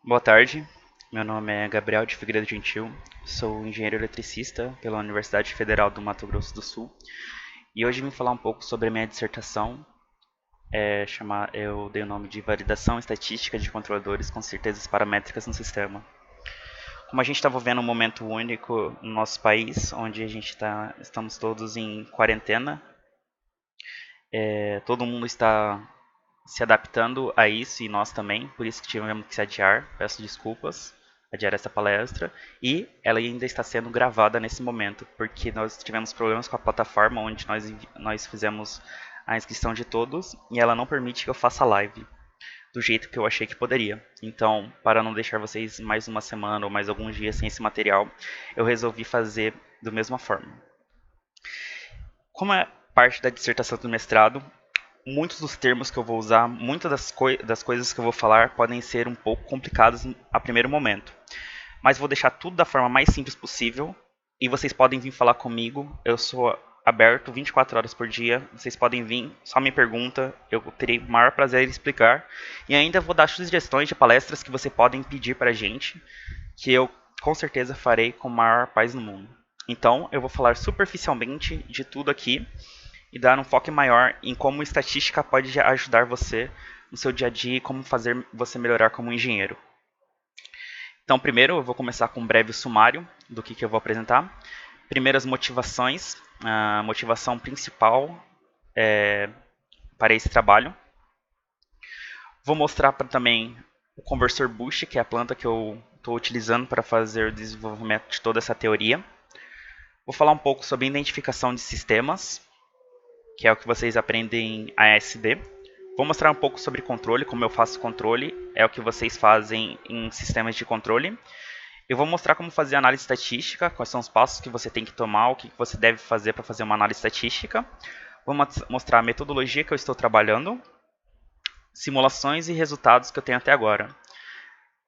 Boa tarde, meu nome é Gabriel de Figueiredo Gentil, sou engenheiro eletricista pela Universidade Federal do Mato Grosso do Sul e hoje vim falar um pouco sobre a minha dissertação. Eu dei o nome de Validação Estatística de Controladores com Certezas Paramétricas no Sistema. Como a gente está vivendo um momento único no nosso país, onde estamos todos em quarentena, todo mundo está se adaptando a isso e nós também, por isso que tivemos que se adiar, peço desculpas, adiar essa palestra, e ela ainda está sendo gravada nesse momento, porque nós tivemos problemas com a plataforma onde nós fizemos a inscrição de todos, e ela não permite que eu faça live do jeito que eu achei que poderia. Então, para não deixar vocês mais uma semana ou mais alguns dias sem esse material, eu resolvi fazer da mesma forma. Como é parte da dissertação do mestrado, muitos dos termos que eu vou usar, muitas das coisas que eu vou falar podem ser um pouco complicadas a primeiro momento. Mas vou deixar tudo da forma mais simples possível e vocês podem vir falar comigo. Eu sou aberto 24 horas por dia. Vocês podem vir, só me pergunta, eu terei o maior prazer em explicar. E ainda vou dar sugestões de palestras que vocês podem pedir para a gente, que eu com certeza farei com a maior paz no mundo. Então, eu vou falar superficialmente de tudo aqui e dar um foco maior em como estatística pode ajudar você no seu dia a dia e como fazer você melhorar como engenheiro. Então, primeiro eu vou começar com um breve sumário do que eu vou apresentar. Primeiras motivações, a motivação principal para esse trabalho. Vou mostrar também o conversor Bush, que é a planta que eu estou utilizando para fazer o desenvolvimento de toda essa teoria. Vou falar um pouco sobre identificação de sistemas, que é o que vocês aprendem em ASD. Vou mostrar um pouco sobre controle, como eu faço controle, é o que vocês fazem em sistemas de controle. Eu vou mostrar como fazer análise estatística, quais são os passos que você tem que tomar, o que você deve fazer para fazer uma análise estatística. Vou mostrar a metodologia que eu estou trabalhando, simulações e resultados que eu tenho até agora.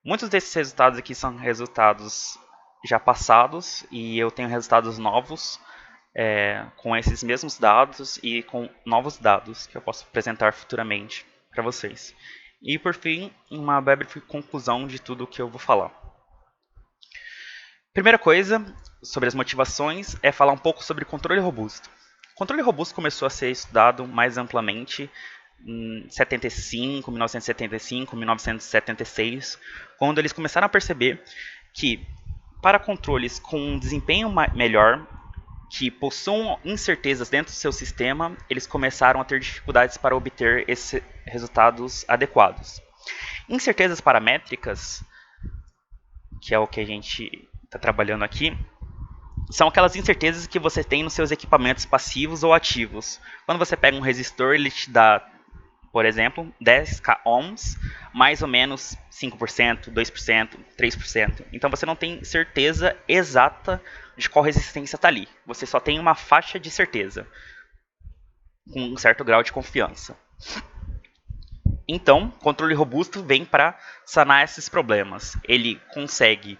Muitos desses resultados aqui são resultados já passados e eu tenho resultados novos, com esses mesmos dados e com novos dados que eu posso apresentar futuramente para vocês. E por fim, uma breve conclusão de tudo o que eu vou falar. Primeira coisa sobre as motivações é falar um pouco sobre controle robusto. O controle robusto começou a ser estudado mais amplamente em 1975, 1976, quando eles começaram a perceber que para controles com um desempenho melhor, que possuam incertezas dentro do seu sistema, eles começaram a ter dificuldades para obter esses resultados adequados. Incertezas paramétricas, que é o que a gente está trabalhando aqui, são aquelas incertezas que você tem nos seus equipamentos passivos ou ativos. Quando você pega um resistor, ele te dá, por exemplo, 10k ohms, mais ou menos 5%, 2%, 3%. Então você não tem certeza exata de qual resistência está ali. Você só tem uma faixa de certeza, com um certo grau de confiança. Então, controle robusto vem para sanar esses problemas. Ele consegue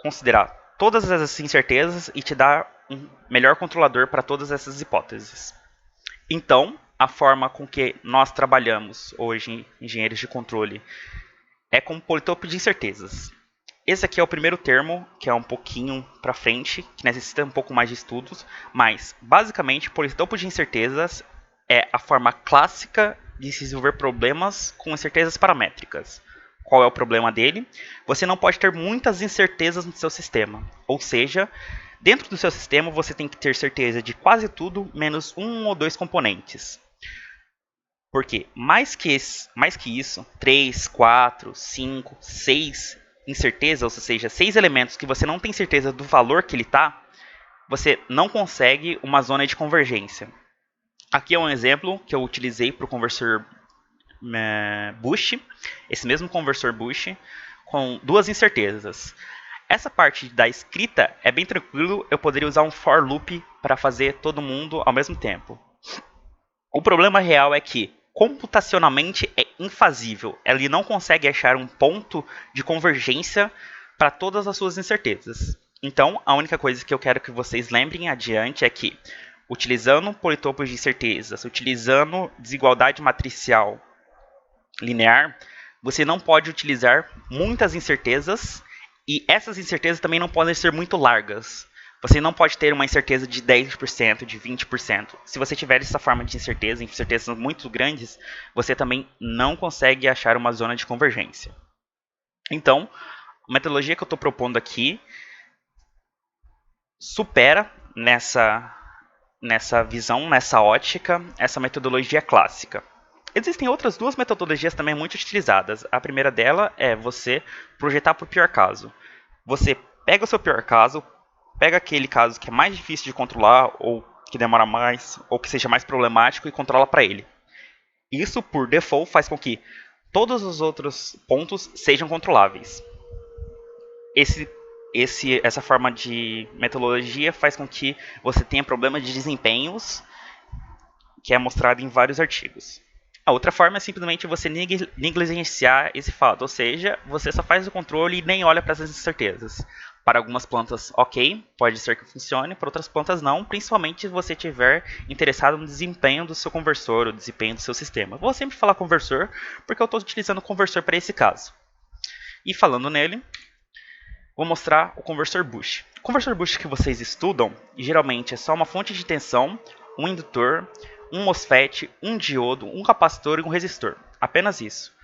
considerar todas essas incertezas e te dar um melhor controlador para todas essas hipóteses. Então, a forma com que nós trabalhamos hoje, engenheiros de controle, é com politopo de incertezas. Esse aqui é o primeiro termo, que é um pouquinho para frente, que necessita um pouco mais de estudos, mas basicamente politopo de incertezas é a forma clássica de se resolver problemas com incertezas paramétricas. Qual é o problema dele? Você não pode ter muitas incertezas no seu sistema, ou seja, dentro do seu sistema você tem que ter certeza de quase tudo menos um ou dois componentes. Porque mais que isso, 3, 4, 5, 6 incertezas, ou seja, 6 elementos que você não tem certeza do valor que ele está, você não consegue uma zona de convergência. Aqui é um exemplo que eu utilizei para o conversor Bush, esse mesmo conversor Bush, com duas incertezas. Essa parte da escrita é bem tranquilo, eu poderia usar um for loop para fazer todo mundo ao mesmo tempo. O problema real é que computacionalmente é infazível. Ele não consegue achar um ponto de convergência para todas as suas incertezas. Então, a única coisa que eu quero que vocês lembrem adiante é que, utilizando politopos de incertezas, utilizando desigualdade matricial linear, você não pode utilizar muitas incertezas e essas incertezas também não podem ser muito largas. Você não pode ter uma incerteza de 10%, de 20%. Se você tiver essa forma de incerteza, incertezas muito grandes, você também não consegue achar uma zona de convergência. Então, a metodologia que eu estou propondo aqui supera nessa visão, nessa ótica, essa metodologia clássica. Existem outras duas metodologias também muito utilizadas. A primeira dela é você projetar para o pior caso. Você pega o seu pior caso, pega aquele caso que é mais difícil de controlar, ou que demora mais, ou que seja mais problemático e controla para ele. Isso, por default, faz com que todos os outros pontos sejam controláveis. Essa forma de metodologia faz com que você tenha problemas de desempenhos, que é mostrado em vários artigos. A outra forma é simplesmente você negligenciar esse fato, ou seja, você só faz o controle e nem olha para essas incertezas. Para algumas plantas, ok, pode ser que funcione, para outras plantas não, principalmente se você estiver interessado no desempenho do seu conversor, ou desempenho do seu sistema. Vou sempre falar conversor, porque eu estou utilizando o conversor para esse caso. E falando nele, vou mostrar o conversor Bush. O conversor Bush que vocês estudam, geralmente é só uma fonte de tensão, um indutor, um MOSFET, um diodo, um capacitor e um resistor. Apenas isso.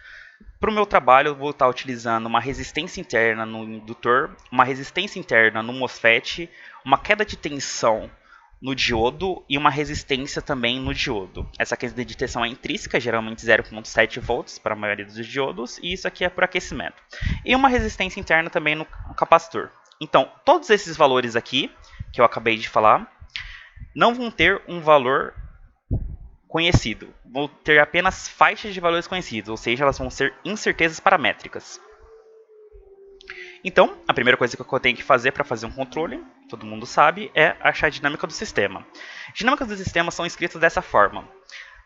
Para o meu trabalho, eu vou estar utilizando uma resistência interna no indutor, uma resistência interna no MOSFET, uma queda de tensão no diodo e uma resistência também no diodo. Essa queda de tensão é intrínseca, geralmente 0,7 volts para a maioria dos diodos, e isso aqui é por aquecimento. E uma resistência interna também no capacitor. Então, todos esses valores aqui, que eu acabei de falar, não vão ter um valor conhecido. Vão ter apenas faixas de valores conhecidos, ou seja, elas vão ser incertezas paramétricas. Então, a primeira coisa que eu tenho que fazer para fazer um controle, todo mundo sabe, é achar a dinâmica do sistema. Dinâmicas do sistema são escritas dessa forma.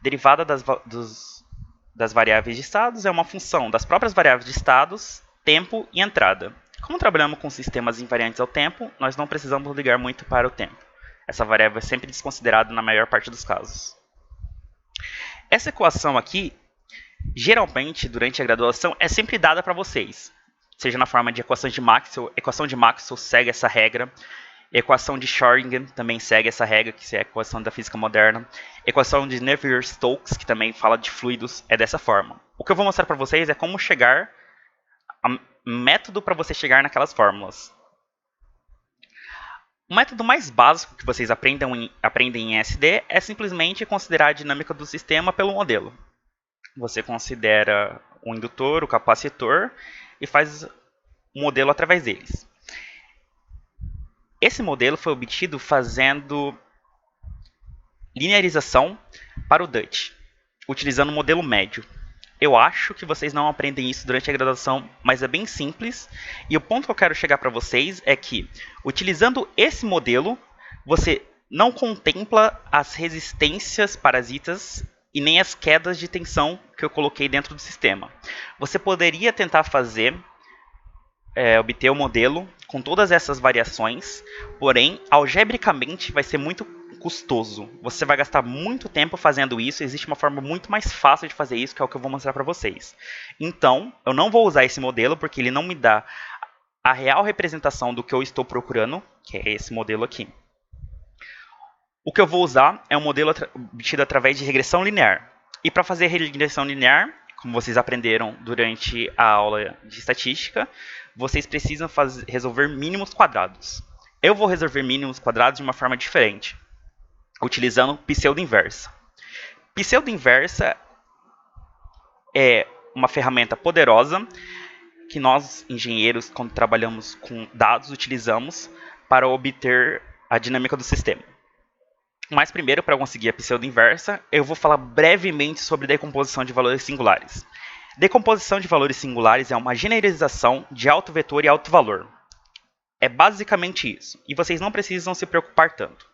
Derivada das variáveis de estados é uma função das próprias variáveis de estados, tempo e entrada. Como trabalhamos com sistemas invariantes ao tempo, nós não precisamos ligar muito para o tempo. Essa variável é sempre desconsiderada na maior parte dos casos. Essa equação aqui, geralmente, durante a graduação, é sempre dada para vocês. Seja na forma de equação de Maxwell segue essa regra. Equação de Schrödinger também segue essa regra, que é a equação da física moderna. Equação de Navier-Stokes, que também fala de fluidos, é dessa forma. O que eu vou mostrar para vocês é como chegar, método para você chegar naquelas fórmulas. O método mais básico que vocês aprendem em SD é simplesmente considerar a dinâmica do sistema pelo modelo. Você considera o indutor, o capacitor e faz um modelo através deles. Esse modelo foi obtido fazendo linearização para o Dutch, utilizando o modelo médio. Eu acho que vocês não aprendem isso durante a graduação, mas é bem simples. E o ponto que eu quero chegar para vocês é que, utilizando esse modelo, você não contempla as resistências parasitas e nem as quedas de tensão que eu coloquei dentro do sistema. Você poderia tentar obter o modelo com todas essas variações, porém, algebricamente vai ser muito custoso. Você vai gastar muito tempo fazendo isso. Existe uma forma muito mais fácil de fazer isso, que é o que eu vou mostrar para vocês. Então, eu não vou usar esse modelo porque ele não me dá a real representação do que eu estou procurando, que é esse modelo aqui. O que eu vou usar é um modelo obtido através de regressão linear. E para fazer regressão linear, como vocês aprenderam durante a aula de estatística, vocês precisam resolver mínimos quadrados. Eu vou resolver mínimos quadrados de uma forma diferente, utilizando pseudo-inversa. Pseudo-inversa é uma ferramenta poderosa que nós, engenheiros, quando trabalhamos com dados, utilizamos para obter a dinâmica do sistema. Mas primeiro, para conseguir a pseudo-inversa, eu vou falar brevemente sobre decomposição de valores singulares. Decomposição de valores singulares é uma generalização de alto vetor e alto valor. É basicamente isso, e vocês não precisam se preocupar tanto.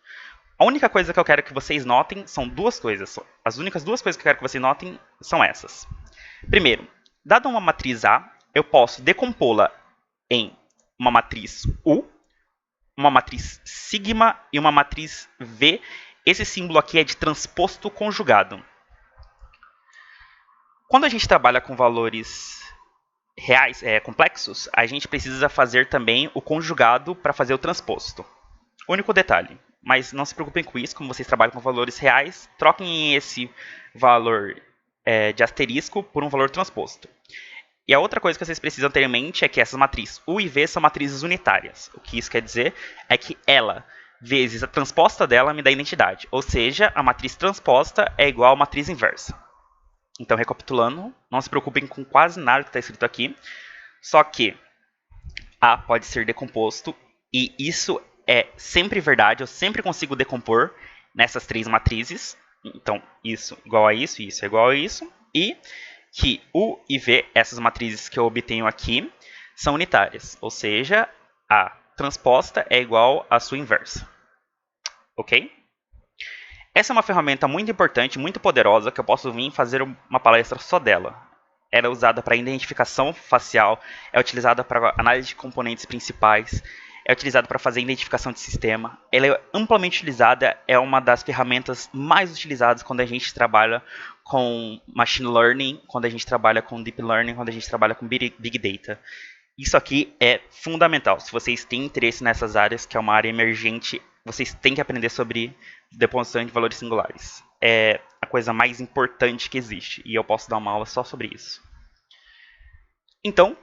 A única coisa que eu quero que vocês notem são duas coisas. As únicas duas coisas que eu quero que vocês notem são essas. Primeiro, dada uma matriz A, eu posso decompô-la em uma matriz U, uma matriz sigma e uma matriz V. Esse símbolo aqui é de transposto conjugado. Quando a gente trabalha com valores reais, complexos, a gente precisa fazer também o conjugado para fazer o transposto. Único detalhe, mas não se preocupem com isso, como vocês trabalham com valores reais, troquem esse valor de asterisco por um valor transposto. E a outra coisa que vocês precisam ter em mente é que essas matrizes U e V são matrizes unitárias. O que isso quer dizer é que ela vezes a transposta dela me dá identidade. Ou seja, a matriz transposta é igual à matriz inversa. Então, recapitulando, não se preocupem com quase nada que está escrito aqui. Só que A pode ser decomposto e isso é sempre verdade. Eu sempre consigo decompor nessas três matrizes. Então, isso igual a isso, isso é igual a isso. E que U e V, essas matrizes que eu obtenho aqui, são unitárias. Ou seja, a transposta é igual à sua inversa. Ok? Essa é uma ferramenta muito importante, muito poderosa, que eu posso vir fazer uma palestra só dela. Ela é usada para identificação facial, é utilizada para análise de componentes principais, é utilizada para fazer identificação de sistema. Ela é amplamente utilizada, é uma das ferramentas mais utilizadas quando a gente trabalha com machine learning, quando a gente trabalha com deep learning, quando a gente trabalha com big data. Isso aqui é fundamental. Se vocês têm interesse nessas áreas, que é uma área emergente, vocês têm que aprender sobre deposição de valores singulares. É a coisa mais importante que existe, e eu posso dar uma aula só sobre isso. Então,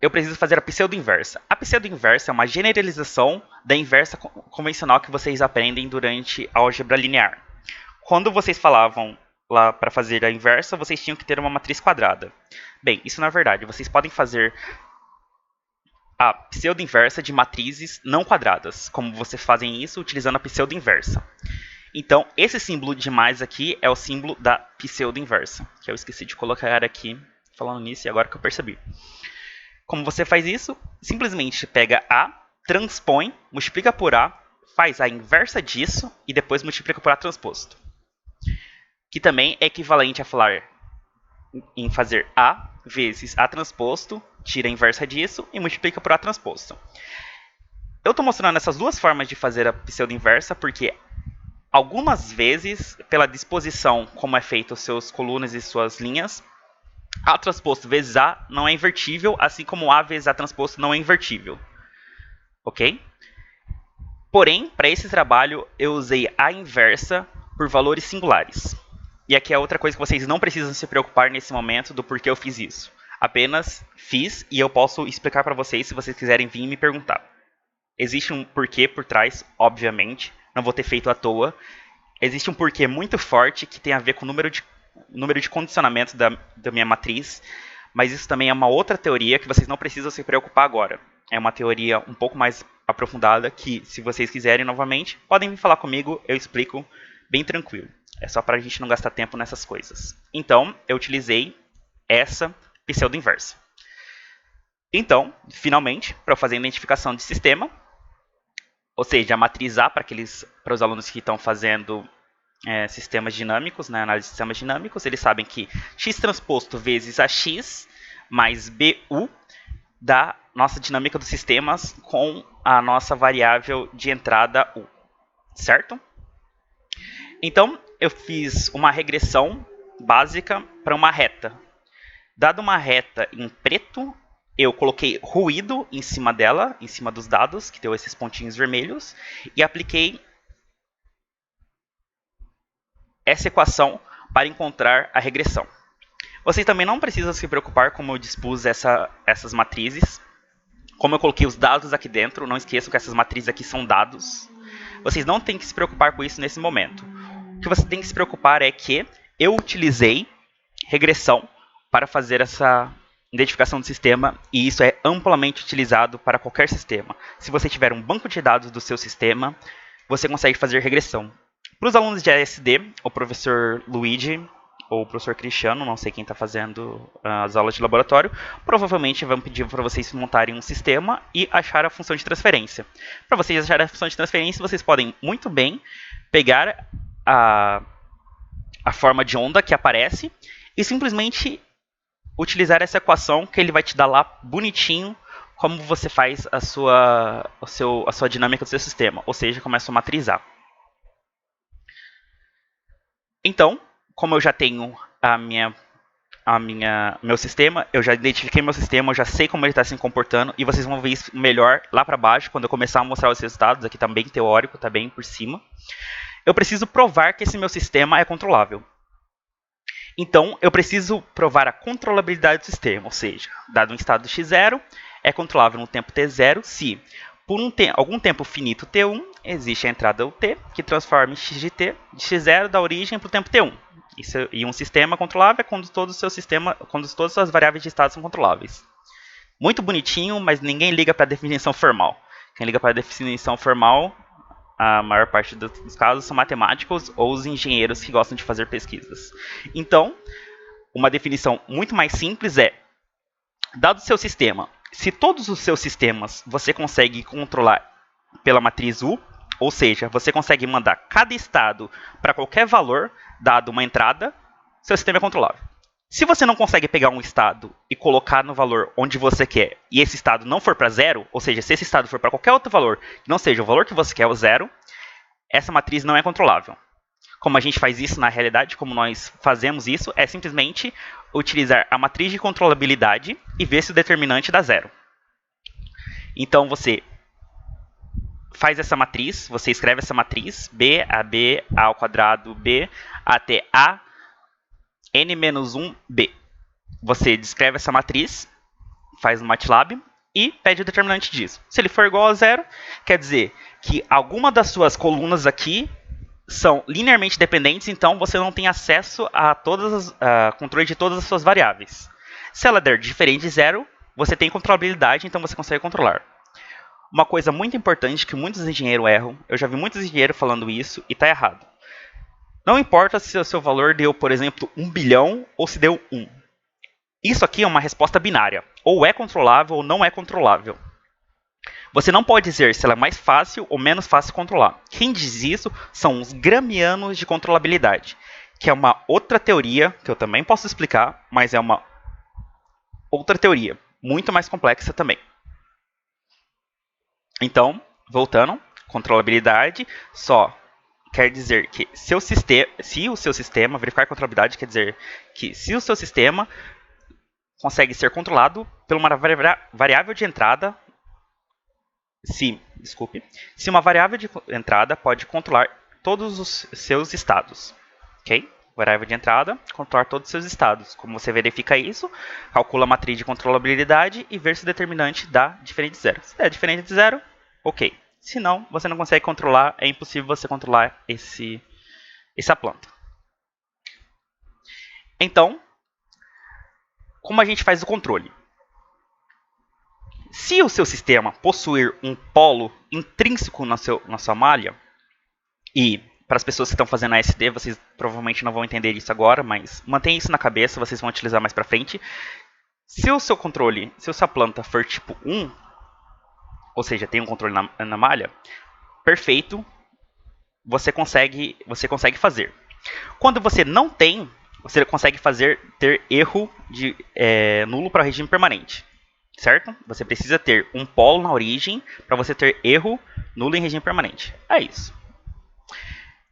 eu preciso fazer a pseudo-inversa. A pseudo-inversa é uma generalização da inversa convencional que vocês aprendem durante a álgebra linear. Quando vocês falavam lá para fazer a inversa, vocês tinham que ter uma matriz quadrada. Bem, isso não é verdade. Vocês podem fazer a pseudo-inversa de matrizes não quadradas, como vocês fazem isso utilizando a pseudo-inversa. Então, esse símbolo de mais aqui é o símbolo da pseudo-inversa, que eu esqueci de colocar aqui, falando nisso, e agora que eu percebi. Como você faz isso? Simplesmente pega A, transpõe, multiplica por A, faz a inversa disso e depois multiplica por A transposto. Que também é equivalente a falar em fazer A vezes A transposto, tira a inversa disso e multiplica por A transposto. Eu estou mostrando essas duas formas de fazer a pseudo-inversa porque algumas vezes, pela disposição como é feito os seus colunas e suas linhas, A transposto vezes A não é invertível, assim como A vezes A transposto não é invertível. Ok? Porém, para esse trabalho, eu usei a inversa por valores singulares. E aqui é outra coisa que vocês não precisam se preocupar nesse momento do porquê eu fiz isso. Apenas fiz e eu posso explicar para vocês se vocês quiserem vir me perguntar. Existe um porquê por trás, obviamente. Não vou ter feito à toa. Existe um porquê muito forte que tem a ver com o número de condicionamento da minha matriz. Mas isso também é uma outra teoria que vocês não precisam se preocupar agora. É uma teoria um pouco mais aprofundada que, se vocês quiserem novamente, podem vir falar comigo, eu explico bem tranquilo. É só para a gente não gastar tempo nessas coisas. Então, eu utilizei essa pseudo-inversa. Então, finalmente, para eu fazer a identificação de sistema, ou seja, a matriz A para os alunos que estão fazendo sistemas dinâmicos, né, análise de sistemas dinâmicos, eles sabem que x transposto vezes AX mais BU dá nossa dinâmica dos sistemas com a nossa variável de entrada U, certo? Então, eu fiz uma regressão básica para uma reta. Dada uma reta em preto, eu coloquei ruído em cima dela, em cima dos dados, que deu esses pontinhos vermelhos, e apliquei essa equação para encontrar a regressão. Vocês também não precisam se preocupar como eu dispus essas matrizes. Como eu coloquei os dados aqui dentro, não esqueçam que essas matrizes aqui são dados. Vocês não têm que se preocupar com isso nesse momento. O que você tem que se preocupar é que eu utilizei regressão para fazer essa identificação do sistema e isso é amplamente utilizado para qualquer sistema. Se você tiver um banco de dados do seu sistema, você consegue fazer regressão. Para os alunos de ASD, o professor Luigi ou o professor Cristiano, não sei quem está fazendo as aulas de laboratório, provavelmente vão pedir para vocês montarem um sistema e achar a função de transferência. Para vocês acharem a função de transferência, vocês podem muito bem pegar a forma de onda que aparece e simplesmente utilizar essa equação que ele vai te dar lá bonitinho como você faz a sua dinâmica do seu sistema, ou seja, como é a sua matriz A. Então, como eu já tenho a minha meu sistema, eu já identifiquei meu sistema, eu já sei como ele está se comportando e vocês vão ver isso melhor lá para baixo quando eu começar a mostrar os resultados. Aqui está bem teórico, está bem por cima. Eu preciso provar que esse meu sistema é controlável. Então, eu preciso provar a controlabilidade do sistema, ou seja, dado um estado x0, é controlável no tempo t0 se, por algum tempo finito t1, existe a entrada t, que transforma em x de t, de x0 da origem para o tempo t1. E um sistema controlável é quando todas as suas variáveis de estado são controláveis. Muito bonitinho, mas ninguém liga para a definição formal. Quem liga para a definição formal, a maior parte dos casos, são matemáticos ou os engenheiros que gostam de fazer pesquisas. Então, uma definição muito mais simples é, dado o seu sistema, se todos os seus sistemas você consegue controlar pela matriz U, ou seja, você consegue mandar cada estado para qualquer valor, dado uma entrada, seu sistema é controlável. Se você não consegue pegar um estado e colocar no valor onde você quer, e esse estado não for para zero, ou seja, se esse estado for para qualquer outro valor, que não seja o valor que você quer, o zero, essa matriz não é controlável. Como a gente faz isso na realidade, como nós fazemos isso, é simplesmente utilizar a matriz de controlabilidade e ver se o determinante dá zero. Então você faz essa matriz, você escreve essa matriz, b ao quadrado b até a n-1b. Você descreve essa matriz, faz no MATLAB e pede o determinante disso. Se ele for igual a zero, quer dizer que alguma das suas colunas aqui são linearmente dependentes, então você não tem acesso a controle de todas as suas variáveis. Se ela der diferente de zero, você tem controlabilidade, então você consegue controlar. Uma coisa muito importante que muitos engenheiros erram, eu já vi muitos engenheiros falando isso e está errado. Não importa se o seu valor deu, por exemplo, 1 bilhão ou se deu 1. Isso aqui é uma resposta binária. Ou é controlável ou não é controlável. Você não pode dizer se ela é mais fácil ou menos fácil de controlar. Quem diz isso são os gramianos de controlabilidade, que é uma outra teoria, que eu também posso explicar, mas é uma outra teoria, muito mais complexa também. Então, voltando, controlabilidade só quer dizer que se o seu sistema, verificar a controlabilidade quer dizer que se o seu sistema consegue ser controlado por uma variável de entrada, se uma variável de entrada pode controlar todos os seus estados, ok? Variável de entrada, controlar todos os seus estados. Como você verifica isso? Calcula a matriz de controlabilidade e ver se o determinante dá diferente de zero. Se der diferente de zero, ok. Se não, você não consegue controlar, é impossível você controlar essa planta. Então, como a gente faz o controle? Se o seu sistema possuir um polo intrínseco na sua malha, e para as pessoas que estão fazendo ASD, vocês provavelmente não vão entender isso agora, mas mantenha isso na cabeça, vocês vão utilizar mais para frente. Se o seu controle, se a sua planta for tipo 1, ou seja, tem um controle na malha, perfeito, você consegue fazer. Quando você não tem, você consegue ter erro nulo para o regime permanente. Certo? Você precisa ter um polo na origem para você ter erro nulo em regime permanente. É isso.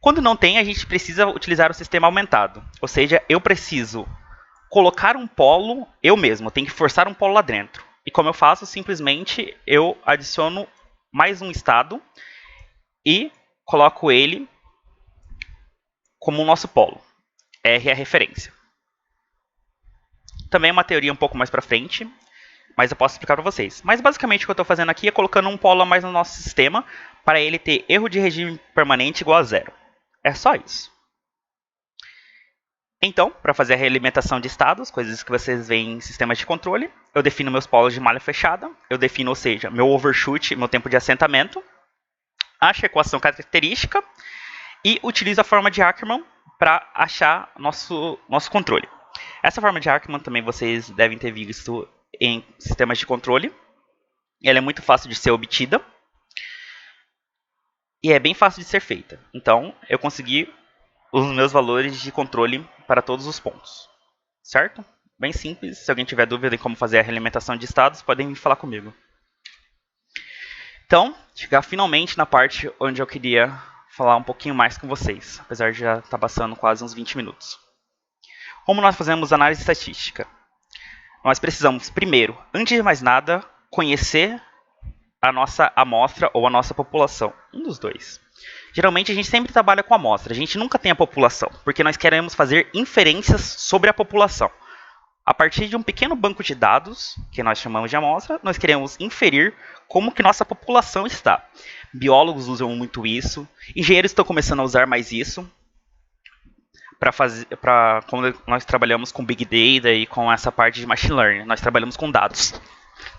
Quando não tem, a gente precisa utilizar o sistema aumentado. Ou seja, eu preciso colocar um polo eu mesmo. Eu tenho que forçar um polo lá dentro. E como eu faço? Simplesmente eu adiciono mais um estado e coloco ele como o nosso polo. R é a referência. Também é uma teoria um pouco mais para frente, mas eu posso explicar para vocês. Mas basicamente o que eu estou fazendo aqui é colocando um polo a mais no nosso sistema para ele ter erro de regime permanente igual a zero. É só isso. Então, para fazer a realimentação de estados, coisas que vocês veem em sistemas de controle, eu defino meus polos de malha fechada, eu defino, ou seja, meu overshoot, meu tempo de assentamento, acho a equação característica e utilizo a forma de Ackermann para achar nosso controle. Essa forma de Ackermann também vocês devem ter visto em sistemas de controle. Ela é muito fácil de ser obtida e é bem fácil de ser feita. Então, eu consegui os meus valores de controle para todos os pontos. Certo? Bem simples. Se alguém tiver dúvida em como fazer a realimentação de estados, podem vir falar comigo. Então, chegar finalmente na parte onde eu queria falar um pouquinho mais com vocês, apesar de já estar passando quase uns 20 minutos. Como nós fazemos análise estatística? Nós precisamos, primeiro, antes de mais nada, conhecer a nossa amostra ou a nossa população. Um dos dois. Geralmente a gente sempre trabalha com a amostra, a gente nunca tem a população, porque nós queremos fazer inferências sobre a população. A partir de um pequeno banco de dados, que nós chamamos de amostra, nós queremos inferir como que nossa população está. Biólogos usam muito isso, engenheiros estão começando a usar mais isso, quando nós trabalhamos com Big Data e com essa parte de Machine Learning, nós trabalhamos com dados.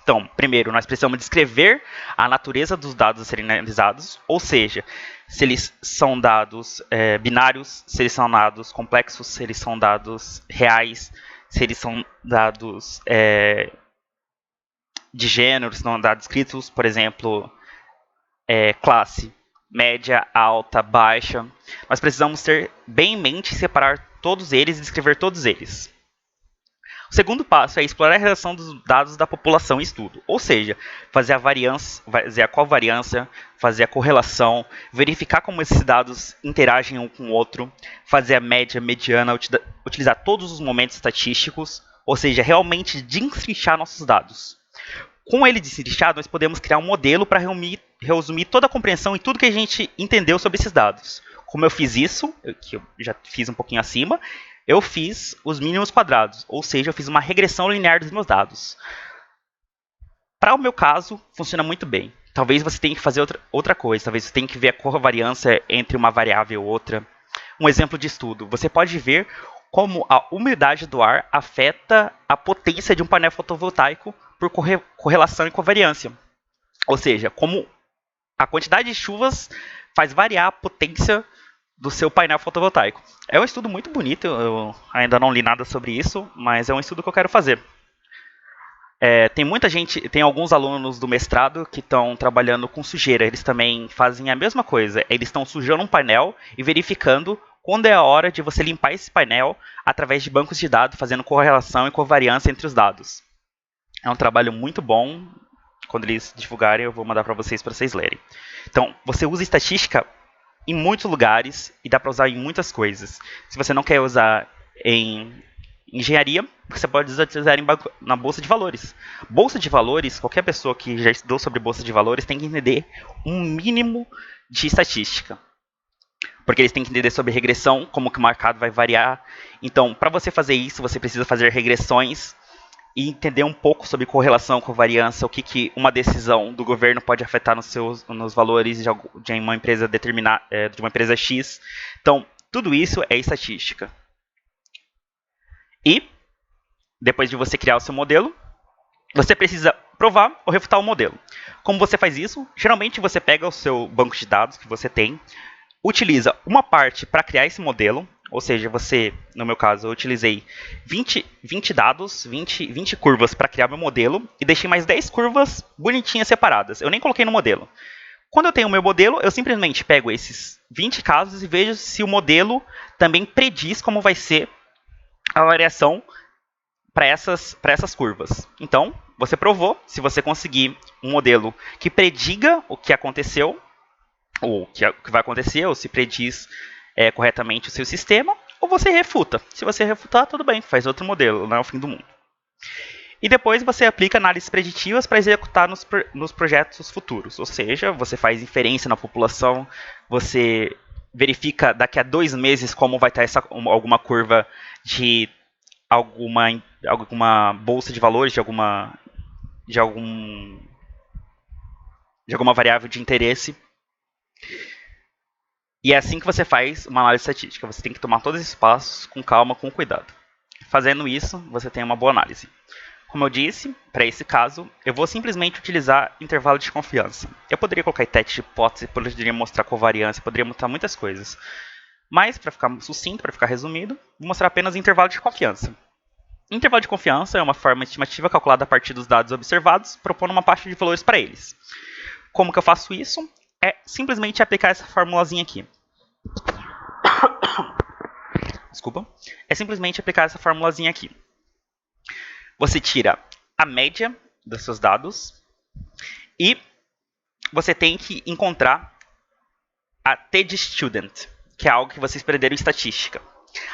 Então, primeiro, nós precisamos descrever a natureza dos dados a serem analisados, ou seja, se eles são dados binários, se eles são dados complexos, se eles são dados reais, se eles são dados de gênero, se são dados escritos, por exemplo, classe, média, alta, baixa. Nós precisamos ter bem em mente separar todos eles e descrever todos eles. O segundo passo é explorar a relação dos dados da população em estudo, ou seja, fazer a covariância, fazer a correlação, verificar como esses dados interagem um com o outro, fazer a média, mediana, utilizar todos os momentos estatísticos, ou seja, realmente destrinchar nossos dados. Com ele destrinchado, nós podemos criar um modelo para resumir toda a compreensão e tudo que a gente entendeu sobre esses dados. Como eu fiz isso, que eu já fiz um pouquinho acima, eu fiz os mínimos quadrados, ou seja, eu fiz uma regressão linear dos meus dados. Para o meu caso, funciona muito bem. Talvez você tenha que fazer outra coisa, talvez você tenha que ver a covariância entre uma variável e outra. Um exemplo de estudo, você pode ver como a umidade do ar afeta a potência de um painel fotovoltaico por correlação e covariância. Ou seja, como a quantidade de chuvas faz variar a potência do seu painel fotovoltaico. É um estudo muito bonito, eu ainda não li nada sobre isso, mas é um estudo que eu quero fazer. Tem alguns alunos do mestrado que estão trabalhando com sujeira, eles também fazem a mesma coisa, eles estão sujando um painel e verificando quando é a hora de você limpar esse painel através de bancos de dados, fazendo correlação e covariância entre os dados. É um trabalho muito bom, quando eles divulgarem eu vou mandar para vocês lerem. Então, você usa estatística em muitos lugares e dá para usar em muitas coisas. Se você não quer usar em engenharia, você pode utilizar na bolsa de valores. Bolsa de valores, qualquer pessoa que já estudou sobre bolsa de valores tem que entender um mínimo de estatística. Porque eles têm que entender sobre regressão, como que o mercado vai variar. Então, para você fazer isso, você precisa fazer regressões e entender um pouco sobre correlação, covariância, o que uma decisão do governo pode afetar nos valores de uma empresa de uma empresa X. Então, tudo isso é estatística. E, depois de você criar o seu modelo, você precisa provar ou refutar o modelo. Como você faz isso? Geralmente você pega o seu banco de dados que você tem, utiliza uma parte para criar esse modelo, ou seja, no meu caso, eu utilizei 20 dados, 20 curvas para criar meu modelo e deixei mais 10 curvas bonitinhas separadas. Eu nem coloquei no modelo. Quando eu tenho o meu modelo, eu simplesmente pego esses 20 casos e vejo se o modelo também prediz como vai ser a variação para essas curvas. Então, você provou, se você conseguir um modelo que prediga o que aconteceu, ou o que vai acontecer, ou se prediz corretamente o seu sistema, ou você refuta. Se você refutar, tudo bem, faz outro modelo, não é o fim do mundo. E depois você aplica análises preditivas para executar nos projetos futuros. Ou seja, você faz inferência na população, você verifica daqui a 2 meses como vai estar alguma curva de alguma bolsa de valores, de alguma variável de interesse. E é assim que você faz uma análise estatística. Você tem que tomar todos esses passos com calma, com cuidado. Fazendo isso, você tem uma boa análise. Como eu disse, para esse caso, eu vou simplesmente utilizar intervalo de confiança. Eu poderia colocar teste de hipótese, poderia mostrar covariância, poderia mostrar muitas coisas. Mas, para ficar sucinto, para ficar resumido, vou mostrar apenas intervalo de confiança. Intervalo de confiança é uma forma estimativa calculada a partir dos dados observados, propondo uma faixa de valores para eles. Como que eu faço isso? É simplesmente aplicar essa formulazinha aqui. Desculpa. É simplesmente aplicar essa formulazinha aqui. Você tira a média dos seus dados e você tem que encontrar a t de student, que é algo que vocês perderam em estatística.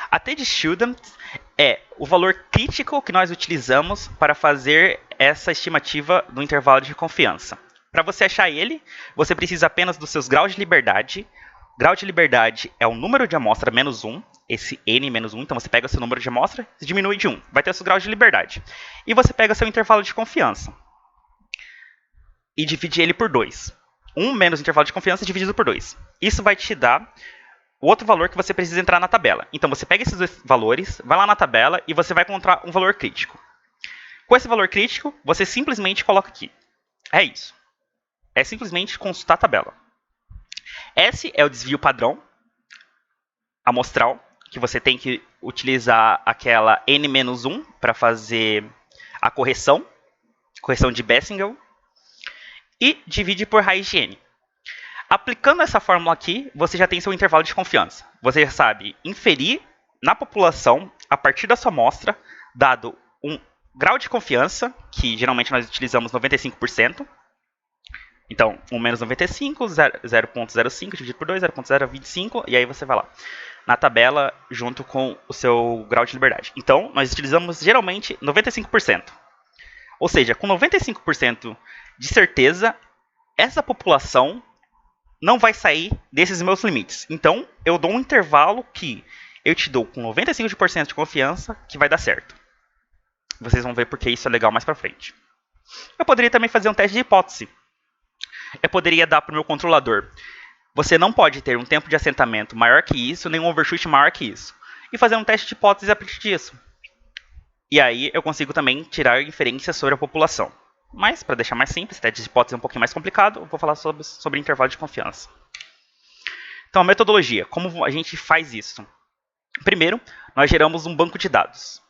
Attended students é o valor crítico que nós utilizamos para fazer essa estimativa do intervalo de confiança. Para você achar ele, você precisa apenas dos seus graus de liberdade. Grau de liberdade é o número de amostra menos 1, esse n menos 1, então você pega o seu número de amostra e diminui de 1, vai ter o seu grau de liberdade. E você pega o seu intervalo de confiança e divide ele por 2. 1 menos o intervalo de confiança dividido por 2. Isso vai te dar o outro valor que você precisa entrar na tabela. Então você pega esses dois valores, vai lá na tabela e você vai encontrar um valor crítico. Com esse valor crítico, você simplesmente coloca aqui. É isso. É simplesmente consultar a tabela. Esse é o desvio padrão amostral, que você tem que utilizar aquela n-1 para fazer a correção de Bessingel, e divide por raiz de n. Aplicando essa fórmula aqui, você já tem seu intervalo de confiança. Você já sabe inferir na população, a partir da sua amostra, dado um grau de confiança, que geralmente nós utilizamos 95%. Então, 1 menos 95, 0,05 dividido por 2, 0,025, e aí você vai lá na tabela junto com o seu grau de liberdade. Então, nós utilizamos geralmente 95%. Ou seja, com 95% de certeza, essa população não vai sair desses meus limites. Então, eu dou um intervalo que eu te dou com 95% de confiança que vai dar certo. Vocês vão ver porque isso é legal mais pra frente. Eu poderia também fazer um teste de hipótese. Eu poderia dar para o meu controlador: você não pode ter um tempo de assentamento maior que isso, nem um overshoot maior que isso. E fazer um teste de hipótese a partir disso. E aí eu consigo também tirar inferências sobre a população. Mas, para deixar mais simples, teste de hipótese é um pouquinho mais complicado, eu vou falar sobre intervalo de confiança. Então, a metodologia. Como a gente faz isso? Primeiro, nós geramos um banco de dados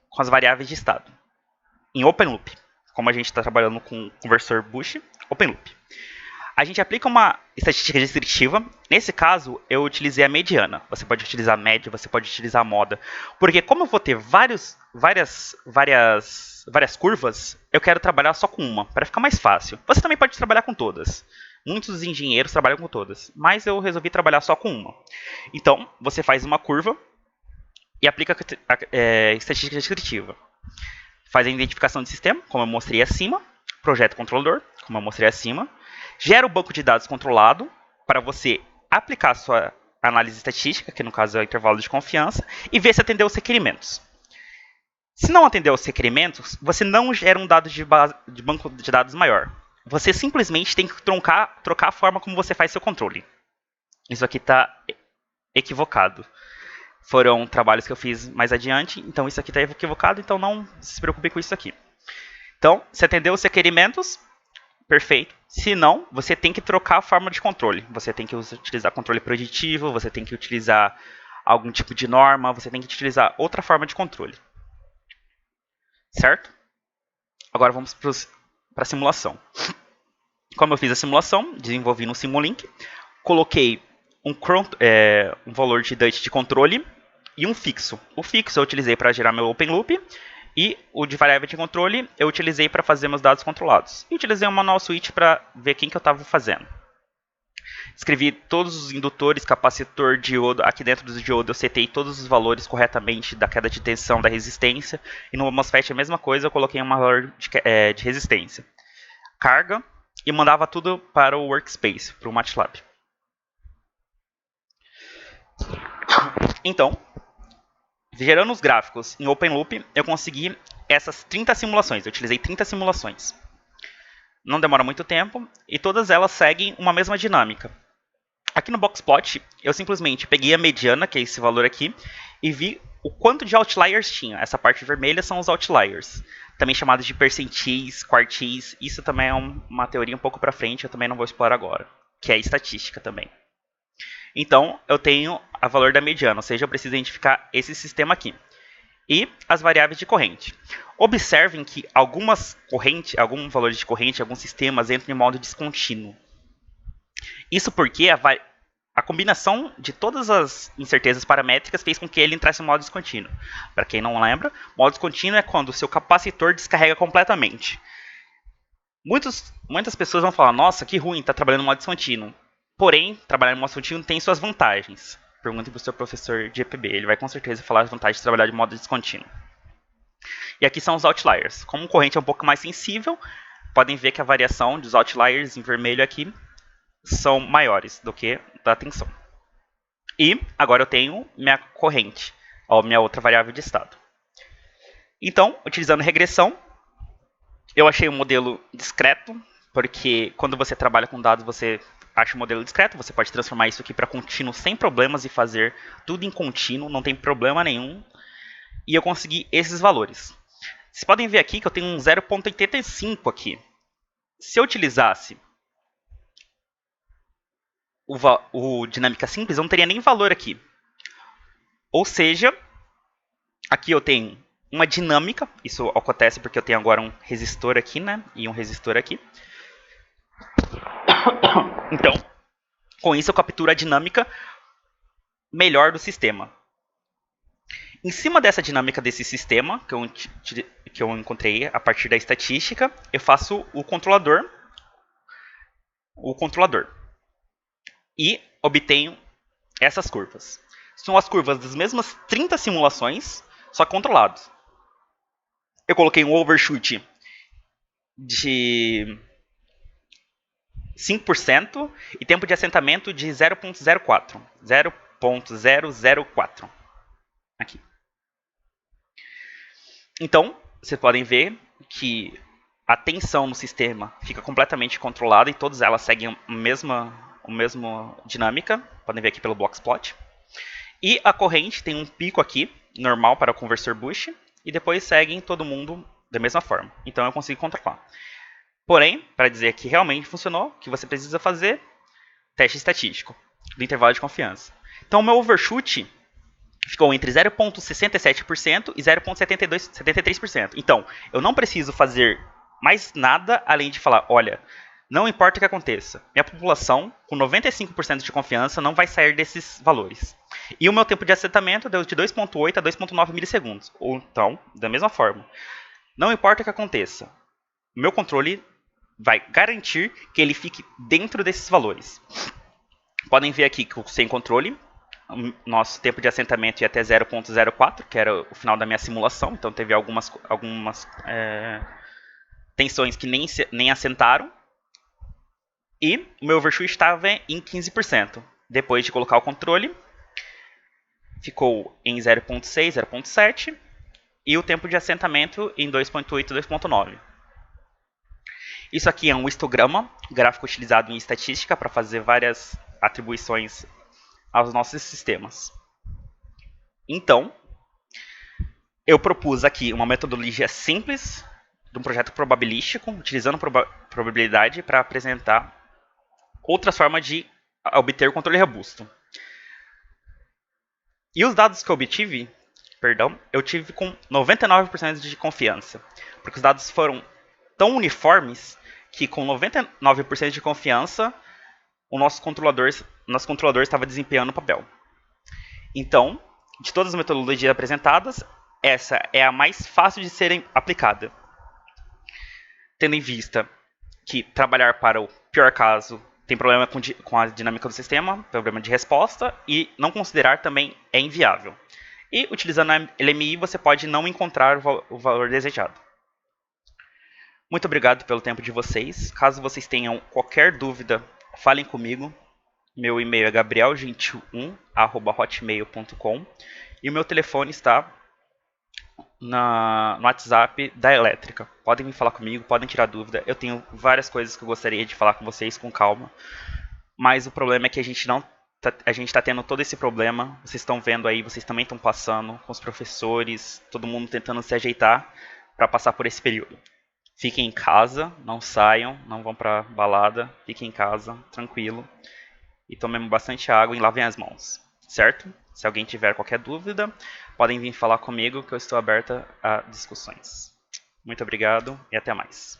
com as variáveis de estado em Open Loop. Como a gente está trabalhando com o conversor Bush, Open Loop. A gente aplica uma estatística descritiva. Nesse caso, eu utilizei a mediana. Você pode utilizar a média, você pode utilizar a moda. Porque como eu vou ter várias curvas, eu quero trabalhar só com uma, para ficar mais fácil. Você também pode trabalhar com todas. Muitos engenheiros trabalham com todas, mas eu resolvi trabalhar só com uma. Então, você faz uma curva e aplica a estatística descritiva. Faz a identificação de sistema, como eu mostrei acima. Projeta o controlador, como eu mostrei acima. Gera o banco de dados controlado para você aplicar a sua análise estatística, que no caso é o intervalo de confiança, e ver se atendeu os requerimentos. Se não atender os requerimentos, você não gera um dado de banco de dados maior. Você simplesmente tem que trocar a forma como você faz seu controle. Isso aqui está equivocado. Foram trabalhos que eu fiz mais adiante, então isso aqui está equivocado, então não se preocupe com isso aqui. Então, se atendeu os requerimentos, perfeito. Se não, você tem que trocar a forma de controle. Você tem que utilizar controle preditivo, você tem que utilizar algum tipo de norma, você tem que utilizar outra forma de controle. Certo? Agora vamos para a simulação. Como eu fiz a simulação, desenvolvi no Simulink, coloquei um valor de DUT de controle e um fixo. O fixo eu utilizei para gerar meu open loop e o de variável de controle eu utilizei para fazer meus dados controlados. E utilizei um manual switch para ver quem que eu estava fazendo. Escrevi todos os indutores, capacitor, diodo. Aqui dentro do diodo eu setei todos os valores corretamente da queda de tensão, da resistência. E no MOSFET a mesma coisa, eu coloquei um valor de resistência. Carga e mandava tudo para o workspace, para o MATLAB. Então, gerando os gráficos em Open Loop, eu consegui essas 30 simulações. Eu utilizei 30 simulações. Não demora muito tempo e todas elas seguem uma mesma dinâmica. Aqui no Boxplot, eu simplesmente peguei a mediana, que é esse valor aqui, e vi o quanto de outliers tinha. Essa parte vermelha são os outliers, também chamados de percentis, quartis. Isso também é uma teoria um pouco para frente, eu também não vou explorar agora, que é estatística também. Então, eu tenho o valor da mediana, ou seja, eu preciso identificar esse sistema aqui. E as variáveis de corrente. Observem que alguns valores de corrente, alguns sistemas entram em modo descontínuo. Isso porque a combinação de todas as incertezas paramétricas fez com que ele entrasse em modo descontínuo. Para quem não lembra, modo descontínuo é quando o seu capacitor descarrega completamente. Muitas pessoas vão falar: nossa, que ruim, está trabalhando em modo descontínuo. Porém, trabalhar em modo descontínuo tem suas vantagens. perguntem para o seu professor de EPB. Ele vai com certeza falar a vantagem de trabalhar de modo descontínuo. E aqui são os outliers. Como o corrente é um pouco mais sensível, podem ver que a variação dos outliers em vermelho aqui são maiores do que da tensão. E agora eu tenho minha corrente, ou minha outra variável de estado. Então, utilizando regressão, eu achei um modelo discreto, porque quando você trabalha com dados, você acha um modelo discreto, você pode transformar isso aqui para contínuo sem problemas e fazer tudo em contínuo, não tem problema nenhum. E eu consegui esses valores. Vocês podem ver aqui que eu tenho um 0,85 aqui. Se eu utilizasse o dinâmica simples, eu não teria nem valor aqui. Ou seja, aqui eu tenho uma dinâmica, isso acontece porque eu tenho agora um resistor aqui, né, e um resistor aqui. Então, com isso eu capturo a dinâmica melhor do sistema. Em cima dessa dinâmica desse sistema, que eu encontrei a partir da estatística, eu faço o controlador e obtenho essas curvas. São as curvas das mesmas 30 simulações, só controlados. Eu coloquei um overshoot de 5% e tempo de assentamento de 0,04. 0,004. Aqui. Então, vocês podem ver que a tensão no sistema fica completamente controlada e todas elas seguem a mesma dinâmica. Podem ver aqui pelo boxplot. E a corrente tem um pico aqui, normal para o conversor Bush, e depois seguem todo mundo da mesma forma. Então eu consigo controlar. Porém, para dizer que realmente funcionou, o que você precisa fazer? Teste estatístico do intervalo de confiança. Então o meu overshoot ficou entre 0,67% e 0,73%. Então, eu não preciso fazer mais nada além de falar, olha, não importa o que aconteça, minha população com 95% de confiança não vai sair desses valores. E o meu tempo de assentamento deu de 2,8 a 2,9 milissegundos. Ou então, da mesma forma, não importa o que aconteça, o meu controle vai garantir que ele fique dentro desses valores. Podem ver aqui que sem controle, o nosso tempo de assentamento ia até 0,04, que era o final da minha simulação. Então teve algumas tensões que nem assentaram. E o meu overshoot estava em 15%. Depois de colocar o controle, ficou em 0,6, 0,7. E o tempo de assentamento em 2,8, 2,9. Isso aqui é um histograma, gráfico utilizado em estatística para fazer várias atribuições aos nossos sistemas. Então, eu propus aqui uma metodologia simples de um projeto probabilístico, utilizando probabilidade para apresentar outras formas de obter o controle robusto. E os dados que eu obtive, eu tive com 99% de confiança, porque os dados foram tão uniformes que com 99% de confiança o nosso controlador estava desempenhando o papel. Então, de todas as metodologias apresentadas, essa é a mais fácil de ser aplicada. Tendo em vista que trabalhar para o pior caso tem problema com a dinâmica do sistema, problema de resposta, e não considerar também é inviável. E utilizando a LMI você pode não encontrar o valor desejado. Muito obrigado pelo tempo de vocês. Caso vocês tenham qualquer dúvida, falem comigo. Meu e-mail é gabrielgentil1@hotmail.com e o meu telefone está no WhatsApp da Elétrica. Podem me falar comigo, podem tirar dúvida. Eu tenho várias coisas que eu gostaria de falar com vocês com calma, mas o problema é que a gente está tendo todo esse problema. Vocês estão vendo aí, vocês também estão passando com os professores, todo mundo tentando se ajeitar para passar por esse período. Fiquem em casa, não saiam, não vão para balada, fiquem em casa, tranquilo. E tomem bastante água e lavem as mãos, certo? Se alguém tiver qualquer dúvida, podem vir falar comigo que eu estou aberta a discussões. Muito obrigado e até mais.